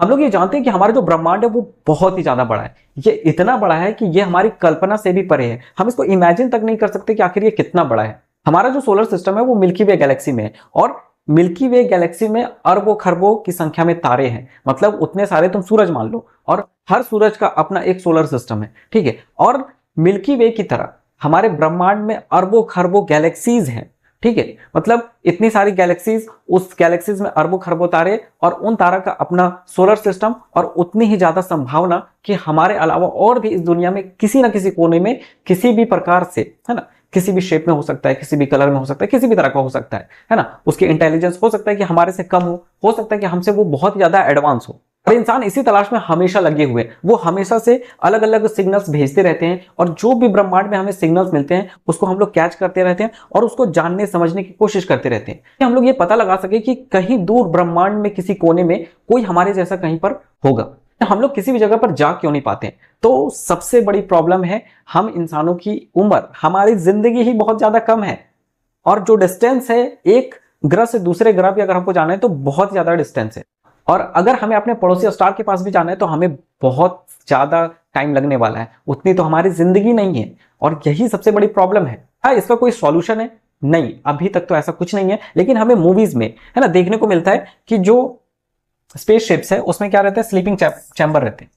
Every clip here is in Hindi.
हम लोग ये जानते हैं कि हमारा जो ब्रह्मांड है वो बहुत ही ज्यादा बड़ा है। ये इतना बड़ा है कि ये हमारी कल्पना से भी परे है। हम इसको इमेजिन तक नहीं कर सकते कि आखिर ये कितना बड़ा है। हमारा जो सोलर सिस्टम है वो मिल्की वे गैलेक्सी में है, और मिल्की वे गैलेक्सी में अरबों खरबों की संख्या में तारे हैं। मतलब उतने सारे तुम सूरज मान लो, और हर सूरज का अपना एक सोलर सिस्टम है, ठीक है। और मिल्की वे की तरह हमारे ब्रह्मांड में अरबों खरबों गैलेक्सीज हैं, ठीक है। मतलब इतनी सारी गैलेक्सीज, उस गैलेक्सीज में अरबों खरबों तारे, और उन तारा का अपना सोलर सिस्टम, और उतनी ही ज्यादा संभावना कि हमारे अलावा और भी इस दुनिया में किसी ना किसी कोने में किसी भी प्रकार से, है ना, किसी भी शेप में हो सकता है, किसी भी कलर में हो सकता है, किसी भी तरह का हो सकता है ना। उसकी इंटेलिजेंस हो सकता है कि हमारे से कम हो सकता है कि हमसे वो बहुत ज्यादा एडवांस हो। और इंसान इसी तलाश में हमेशा लगे हुए हैं। वो हमेशा से अलग अलग सिग्नल्स भेजते रहते हैं, और जो भी ब्रह्मांड में हमें सिग्नल्स मिलते हैं उसको हम लोग कैच करते रहते हैं और उसको जानने समझने की कोशिश करते रहते हैं कि हम लोग ये पता लगा सके कि कहीं दूर ब्रह्मांड में किसी कोने में कोई हमारे जैसा कहीं पर होगा। हम लोग किसी भी जगह पर जा क्यों नहीं पाते हैं? तो सबसे बड़ी प्रॉब्लम है, हम इंसानों की उम्र, हमारी जिंदगी ही बहुत ज्यादा कम है। और जो डिस्टेंस है एक ग्रह से दूसरे ग्रह भी अगर हमको जाना है तो बहुत ज्यादा डिस्टेंस है। और अगर हमें अपने पड़ोसी स्टार के पास भी जाना है तो हमें बहुत ज्यादा टाइम लगने वाला है, उतनी तो हमारी जिंदगी नहीं है। और यही सबसे बड़ी प्रॉब्लम है। हाँ, इसका कोई सॉल्यूशन है? नहीं, अभी तक तो ऐसा कुछ नहीं है। लेकिन हमें मूवीज में, है ना, देखने को मिलता है कि जो स्पेसशिप्स है उसमें क्या रहता है, स्लीपिंग चैम्बर रहते हैं,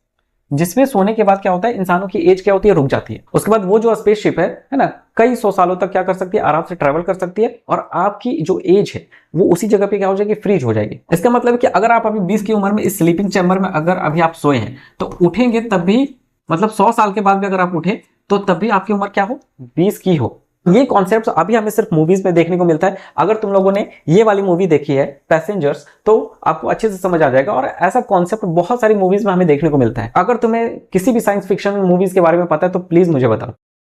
जिसमें सोने के बाद क्या होता है, इंसानों की एज क्या होती है, रुक जाती है। उसके बाद वो जो स्पेसशिप है ना, कई सौ सालों तक क्या कर सकती है, आराम से ट्रेवल कर सकती है, और आपकी जो एज है वो उसी जगह पे क्या हो जाएगी, फ्रीज हो जाएगी। इसका मतलब है कि अगर आप अभी 20 की उम्र में इस स्लीपिंग चैम्बर में अगर अभी आप सोए हैं तो उठेंगे तब भी, मतलब 100 साल के बाद भी अगर आप उठे तो तब भी आपकी उम्र क्या हो, 20 की हो। ये कॉन्सेप्ट अभी हमें सिर्फ मूवीज में देखने को मिलता है। अगर तुम लोगों ने ये वाली मूवी देखी है पैसेंजर्स, तो आपको अच्छे से समझ आ जाएगा। और ऐसा कॉन्सेप्ट बहुत सारी मूवीज में हमें देखने को मिलता है। अगर तुम्हें किसी भी साइंस फिक्शन मूवीज के बारे में पता है तो प्लीज मुझे बताओ।